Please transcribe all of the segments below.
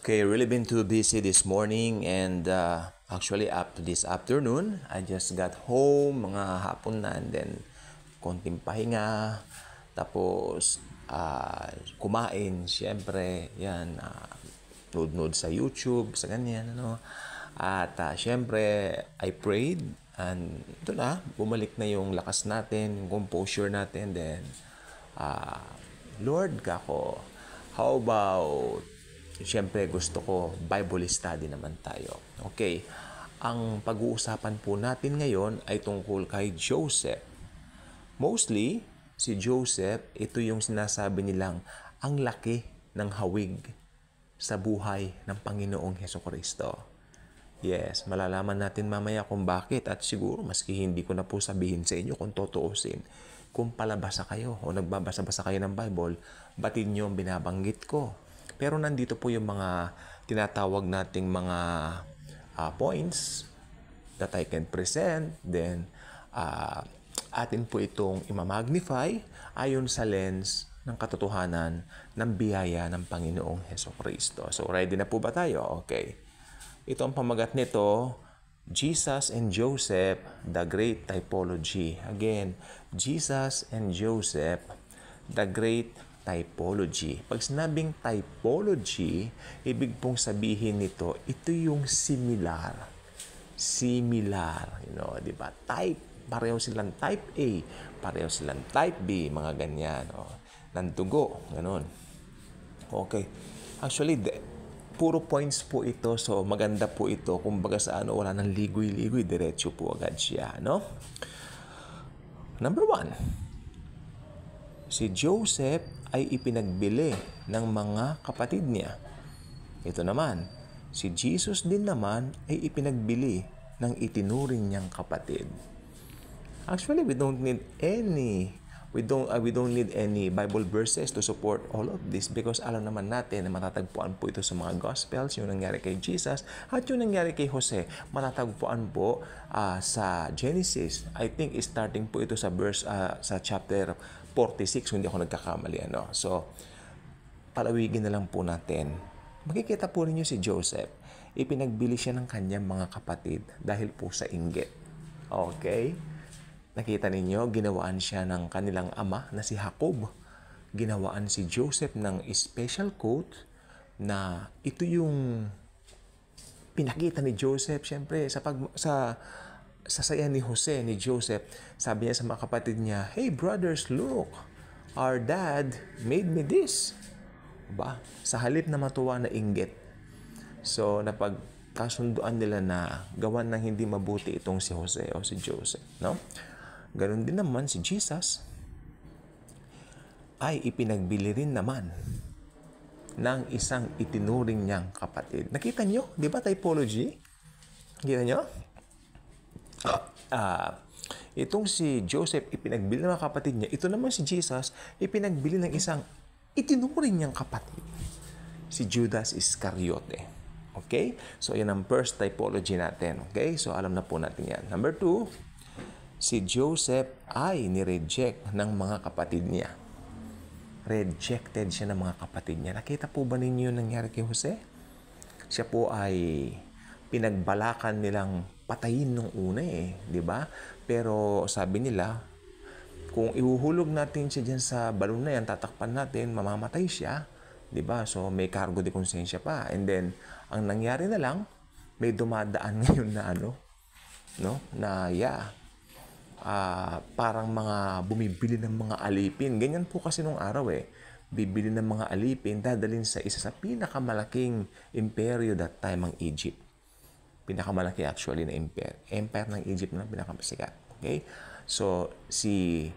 Okay, really been too busy this morning and actually up to this afternoon, I just got home, mga hapon na and then konting pahinga, tapos kumain, syempre, yan, nood sa YouTube, sa ganyan, ano. At syempre, I prayed and ito na, bumalik na yung lakas natin, yung composure natin, then Lord, kako, how about siyempre gusto ko Bible study naman tayo. Okay. Ang pag-uusapan po natin ngayon ay tungkol kay Joseph. Mostly, si Joseph, ito yung sinasabi nilang ang laki ng hawig sa buhay ng Panginoong Hesukristo. Yes, malalaman natin mamaya kung bakit at siguro maski hindi ko na po sabihin sa inyo kung totoosin. Kung palabasa kayo o nagbabasa-basa kayo ng Bible, batin nyo ang binabanggit ko. Pero nandito po yung mga tinatawag nating mga points that I can present. Then, atin po itong imamagnify ayon sa lens ng katotohanan ng biyaya ng Panginoong Hesukristo. So, ready na po ba tayo? Okay. Ito ang pamagat nito, Jesus and Joseph, the Great Typology. Again, Jesus and Joseph, the Great Typology. Pag sinabing typology, ibig pong sabihin nito, ito yung similar. Similar, di ba? Type, pareho silang type A, pareho silang type B, mga ganyan. Ng dugo, ganun. Okay. Actually, puro points po ito, so maganda po ito. Kumbaga sa wala nang ligoy-ligoy, diretso po agad siya, no? Number 1. Si Joseph ay ipinagbili ng mga kapatid niya. Ito naman, si Jesus din naman ay ipinagbili ng itinuring niyang kapatid. Actually, we don't need any Bible verses to support all of this because alam naman natin na matatagpuan po ito sa mga Gospels, yung nangyari kay Jesus at yung nangyari kay Jose. Matatagpuan po sa Genesis. I think starting po ito sa sa chapter 46, kung hindi ako nagkakamali. So, palawigin na lang po natin. Makikita po ninyo si Joseph. Ipinagbili siya ng kanyang mga kapatid dahil po sa inggit. Okay? Nakita ninyo, ginawaan siya ng kanilang ama na si Jacob. Ginawaan si Joseph ng special coat na ito yung pinakita ni Joseph. Siyempre, sa saya ni Jose, ni Joseph, sabi niya sa mga kapatid niya, "Hey brothers, look, our dad made me this." Ba? Sa halip na matuwa na inggit. So, napagkasunduan nila na gawan ng hindi mabuti itong si Jose o si Joseph, no? Ganon din naman si Jesus ay ipinagbili rin naman ng isang itinuring niyang kapatid. Nakita niyo? Di ba typology? Nakita niyo? Itong si Joseph ipinagbili ng mga kapatid niya. Ito naman si Jesus ipinagbili ng isang itinuring niyang kapatid. Si Judas Iscariote. Okay? So, yan ang first typology natin. Okay? So, alam na po natin yan. Number 2, si Joseph ay nireject ng mga kapatid niya. Rejected siya ng mga kapatid niya. Nakita po ba ninyo yung nangyari kay Jose? Siya po ay pinagbalakan nilang patayin nung una di ba? Pero sabi nila, kung ihuhulog natin siya dyan sa balon na yan, tatakpan natin, mamamatay siya, di ba? So may cargo de konsensya pa. And then, ang nangyari na lang, may dumadaan ngayon na parang mga bumibili ng mga alipin. Ganyan po kasi nung araw bibili ng mga alipin, dadalhin sa isa sa pinakamalaking imperyo that time, ang Egypt. Pinakamalaki actually na empire ng Egypt na pinakamasikat. Okay? So, si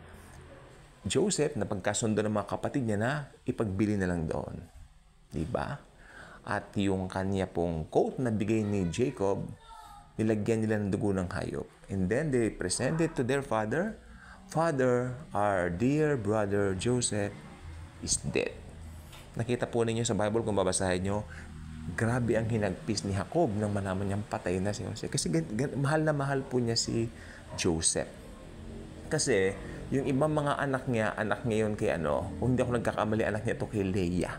Joseph, napagkasundo ng mga kapatid niya na ipagbili na lang doon. Diba? At yung kanya pong coat na bigay ni Jacob, nilagyan nila ng dugo ng hayop. And then they presented to their father, "Father, our dear brother Joseph is dead." Nakita po ninyo sa Bible kung babasahin nyo, grabe ang hinagpis ni Jacob nang malaman niyang patay na si Jose. Kasi mahal na mahal po niya si Joseph. Kasi yung ibang mga anak niya yun kay kung hindi ako nagkakamali, anak niya ito kay Leah.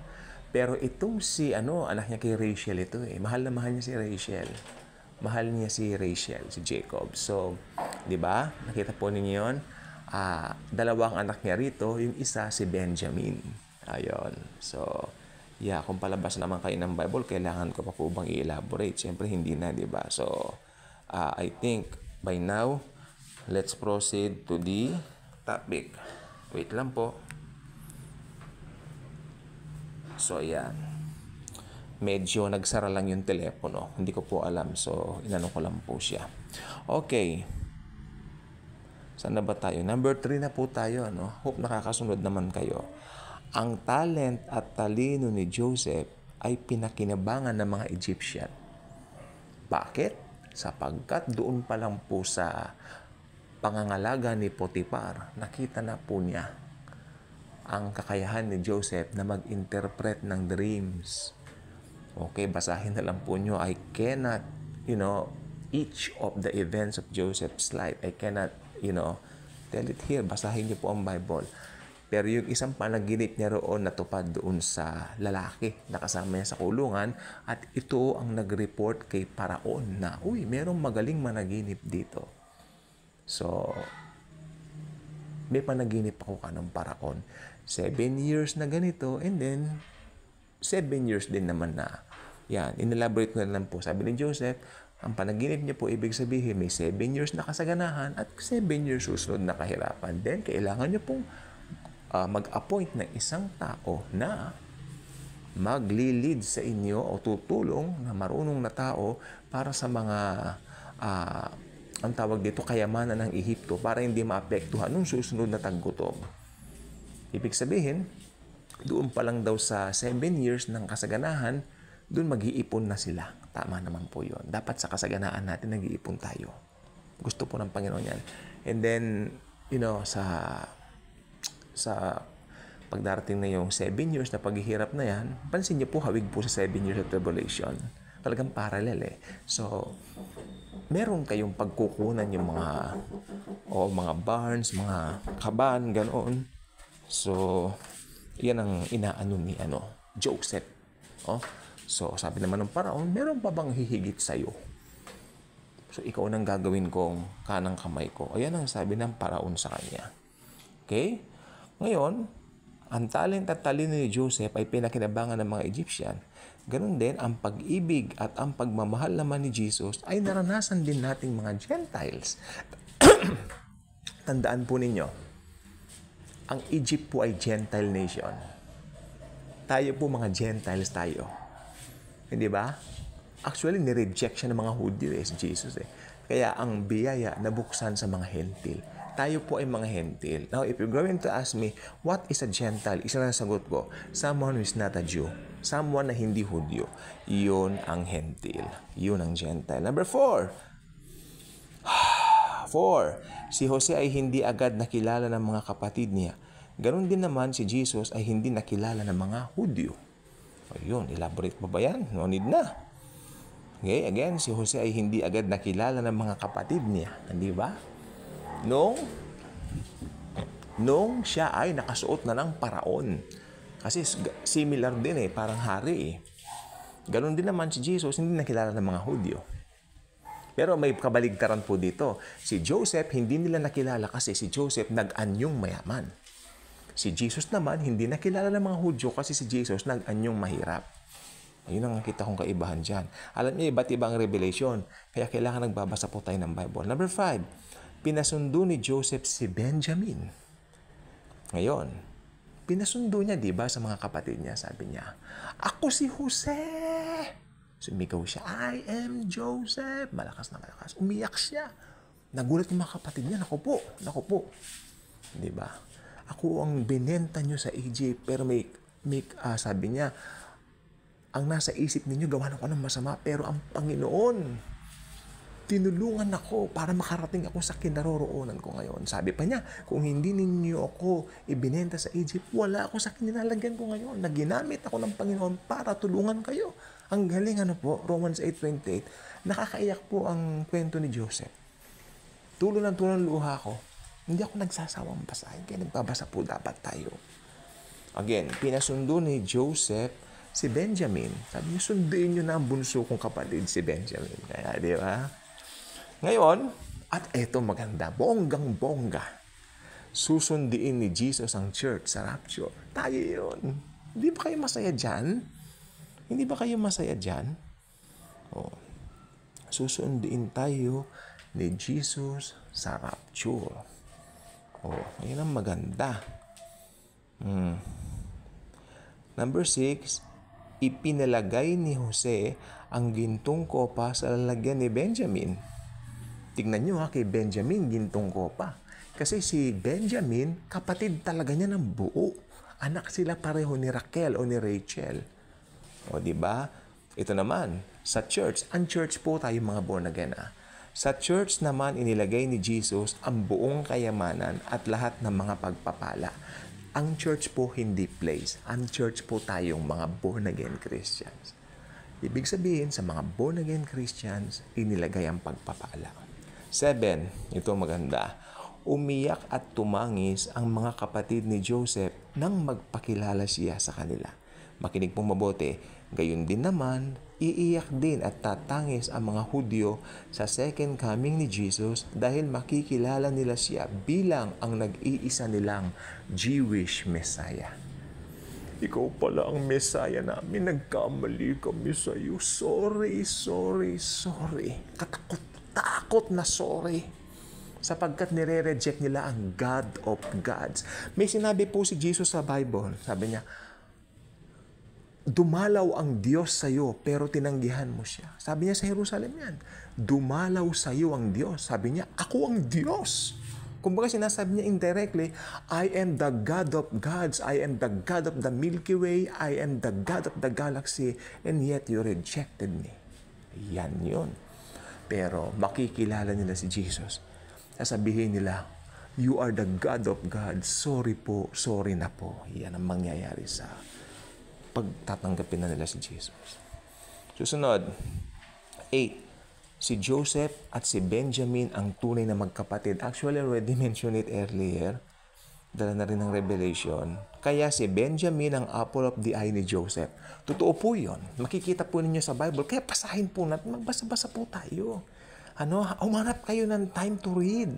Pero itong si, anak niya kay Rachel ito eh. Mahal na mahal niya si Rachel. Mahal niya si Rachel, si Jacob. So, di ba? Nakita po ninyo yun? Dalawang anak niya rito. Yung isa, si Benjamin. Ayun. So, yeah, kung palabas naman kayo ng Bible, kailangan ko pa po bang i-elaborate? Siyempre, hindi na, di ba? So, I think by now, let's proceed to the topic. Wait lang po. So, ayan. Medyo nagsara lang yung telepono. Hindi ko po alam. So, inano ko lang po siya. Okay. Saan na ba tayo? Number 3 na po tayo. Hope nakakasunod naman kayo. Ang talent at talino ni Joseph ay pinakinabangan ng mga Egyptian. Bakit? Sapagkat doon pa lang po sa pangangalaga ni Potiphar, nakita na po niya ang kakayahan ni Joseph na mag-interpret ng dreams. Okay, basahin na lang po nyo. I cannot, each of the events of Joseph's life, I cannot, tell it here. Basahin nyo po ang Bible. Pero yung isang panaginip niya roon natupad doon sa lalaki na kasama niya sa kulungan at ito ang nag-report kay Paraon na, merong magaling managinip dito. So, may panaginip ako kanong Paraon. 7 years na ganito and then 7 years din naman na. Yan, inelaborate ko na lang po. Sabi ni Joseph, ang panaginip niya po, ibig sabihin, may 7 years na kasaganahan at 7 years susunod na kahirapan. Then, kailangan niyo pong mag-appoint ng isang tao na magli-lead sa inyo o tutulong na marunong na tao para sa mga, ang tawag dito, kayamanan ng Ehipto para hindi maapektuhan nung susunod na taggutom. Ibig sabihin, doon pa lang daw sa 7 years ng kasaganahan, doon mag-iipon na sila. Tama naman po yun. Dapat sa kasaganaan natin, nag-iipon tayo. Gusto po ng Panginoon yan. And then, sa pagdarating na yung 7 years na paghihirap na yan, pansin niyo po, hawig po sa 7 years of tribulation. Talagang parallel eh. So, meron kayong pagkukunan yung mga barns, mga kaban, ganoon. So, yan ang inaano ni Joseph. So, sabi naman ng Paraon, meron pa bang hihigit sa'yo? So, ikaw nang gagawin kong kanang kamay ko. Ayan ang sabi ng Paraon sa kanya. Okay? Ngayon, ang talent at talino ni Joseph ay pinakinabangan ng mga Egyptian. Ganun din, ang pag-ibig at ang pagmamahal naman ni Jesus ay naranasan din nating mga Gentiles. Tandaan po ninyo, ang Egypt po ay Gentile nation. Tayo po mga Gentiles tayo. Hindi ba? Actually, nireject siya ng mga Hudyo si Jesus eh. Kaya ang biyaya nabuksan sa mga Hentil. Tayo po ay mga Hentil. Now, if you're going to ask me, what is a Gentile? Isa na sagot ko, someone who is not a Jew. Someone na hindi Hudyo. Yun ang Hentil. Yun ang Gentile. Number 4. 4. Si Jose ay hindi agad nakilala ng mga kapatid niya. Ganon din naman si Jesus ay hindi nakilala ng mga Hudyo. Ayun, elaborate pa ba yan? No need na. Okay, again, si Jose ay hindi agad nakilala ng mga kapatid niya. Hindi ba? Nung siya ay nakasuot na ng Paraon. Kasi similar din parang hari Ganon din naman si Jesus, hindi nakilala ng mga Hudyo. Pero may kabaligtaran po dito. Si Joseph, hindi nila nakilala kasi si Joseph nag-anyong mayaman. Si Jesus naman, hindi nakilala ng mga Hudyo kasi si Jesus nag-anyong mahirap. Ayun ang nakita kong kaibahan dyan. Alam niyo, iba't ibang revelation. Kaya kailangan nagbabasa po tayo ng Bible. Number 5, pinasundo ni Joseph si Benjamin. Ngayon, pinasundo niya, di ba, sa mga kapatid niya. Sabi niya, ako si Jose. Sumigaw siya, I am Joseph. Malakas na malakas. Umiyak siya. Nagulat yung mga kapatid niya. Naku po. Di ba? Ako ang binenta nyo sa Egypt. Pero sabi niya, ang nasa isip ninyo, gawa ko ng masama. Pero ang Panginoon, tinulungan ako para makarating ako sa kinaroroonan ko ngayon. Sabi pa niya, kung hindi ninyo ako ibinenta sa Egypt, wala ako sa kinilalagyan ko ngayon. Naginamit ako ng Panginoon para tulungan kayo. Ang galing po, Romans 8:28. Nakakaiyak po ang kwento ni Joseph. Tulo ng luha ko. Hindi ako nagsasawang basahin, kaya nagbabasa po dapat tayo. Again, pinasundo ni Joseph si Benjamin. Sabi niya, sunduin niyo na ang bunso kong kapatid, si Benjamin. Kaya, di ba? Ngayon, at eto maganda, bonggang-bongga. Susundiin ni Jesus ang church sa rapture. Tayo yun. Hindi ba kayo masaya dyan? Hindi ba kayo masaya dyan? Oh. Susundiin tayo ni Jesus sa rapture. Oh, ayun ang maganda. Number 6, ipinalagay ni Jose ang gintong kopa sa lalagyan ni Benjamin. Tingnan nyo kay Benjamin, gintong kopa. Kasi si Benjamin, kapatid talaga niya ng buo. Anak sila pareho ni Raquel o ni Rachel. O, di ba? Ito naman, sa church, ang church po tayo mga born again. Sa church naman, inilagay ni Jesus ang buong kayamanan at lahat ng mga pagpapala. Ang church po hindi place. Ang church po tayong mga born again Christians. Ibig sabihin, sa mga born again Christians, inilagay ang pagpapala. 7, ito maganda. Umiyak at tumangis ang mga kapatid ni Joseph nang magpakilala siya sa kanila. Makinig pong mabuti. Gayon din naman, iiyak din at tatangis ang mga Hudyo sa second coming ni Jesus dahil makikilala nila siya bilang ang nag-iisa nilang Jewish Messiah. Ikaw pala ang Messiah namin. Nagkamali kami sa iyo. Sorry. Takot na sorry. Sapagkat nire-reject nila ang God of gods. May sinabi po si Jesus sa Bible. Sabi niya, dumalaw ang Diyos sa iyo, pero tinanggihan mo siya. Sabi niya sa Jerusalem yan, dumalaw sa iyo ang Diyos. Sabi niya, ako ang Diyos. Kumbaga sinasabi niya indirectly, I am the God of gods. I am the God of the Milky Way. I am the God of the galaxy. And yet you rejected me. Yan yun. Pero makikilala nila si Jesus. Sasabihin nila, you are the God of gods. Sorry po, sorry na po. Yan ang mangyayari sa pagtatanggapin na nila si Jesus. Susunod, 8. Si Joseph at si Benjamin ang tunay na magkapatid. Actually, I already mentioned it earlier. Dala na rin ng Revelation. Kaya si Benjamin ang apple of the eye ni Joseph. Totoo po yun. Makikita po ninyo sa Bible. Kaya pasahin po natin. Magbasa-basa po tayo. Umanap kayo ng time to read.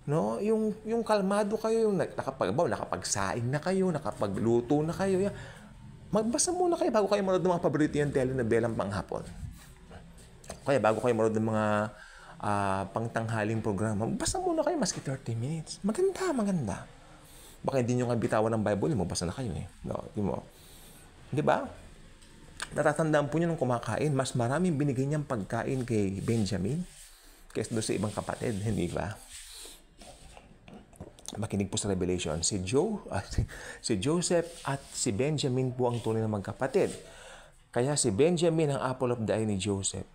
No? Yung kalmado kayo, yung nakapagsaing na kayo, nakapagluto na kayo. Magbasa muna kayo bago kayo manood ng mga paborito yung telenovelang panghapon. Kaya bago kayo manood ng mga pangtanghaling programa, magbasa muna kayo maski 30 minutes. Maganda. Baka hindi nyo nga bitawan ng Bible, magbasa na kayo eh. No, di ba? Natatandaan po nyo nung kumakain, mas maraming binigay niyang pagkain kay Benjamin kaysa doon sa ibang kapatid, hindi ba? Makinig po sa Revelation. Si Joseph at si Benjamin po ang tunay na magkapatid. Kaya si Benjamin ang apple of the eye ni Joseph.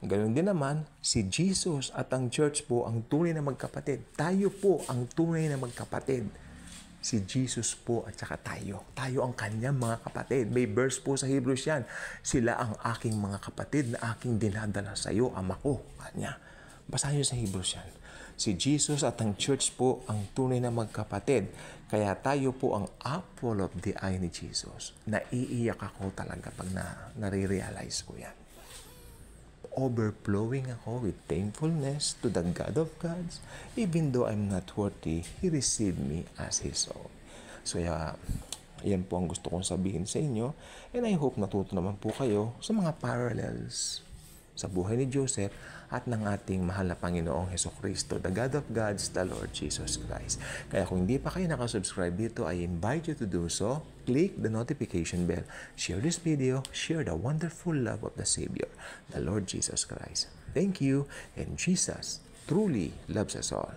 Ganoon din naman, si Jesus at ang church po ang tunay na magkapatid. Tayo po ang tunay na magkapatid. Si Jesus po at saka tayo. Tayo ang kanyang mga kapatid. May verse po sa Hebrews yan. Sila ang aking mga kapatid na aking dinadala sa iyo, ama ko. Kanya. Basahin niyo sa Hebrews yan. Si Jesus at ang church po ang tunay na magkapatid. Kaya tayo po ang apple of the eye ni Jesus. Naiiyak ako talaga pag nare-realize ko yan. Overflowing ako with thankfulness to the God of gods. Even though I'm not worthy, He received me as His own. So, yan po ang gusto kong sabihin sa inyo. And I hope natuto naman po kayo sa mga parallels sa buhay ni Joseph at ng ating mahal na Panginoong Hesukristo, the God of gods, the Lord Jesus Christ. Kaya kung hindi pa kayo nakasubscribe dito, I invite you to do so. Click the notification bell, share this video, share the wonderful love of the Savior, the Lord Jesus Christ. Thank you, and Jesus truly loves us all.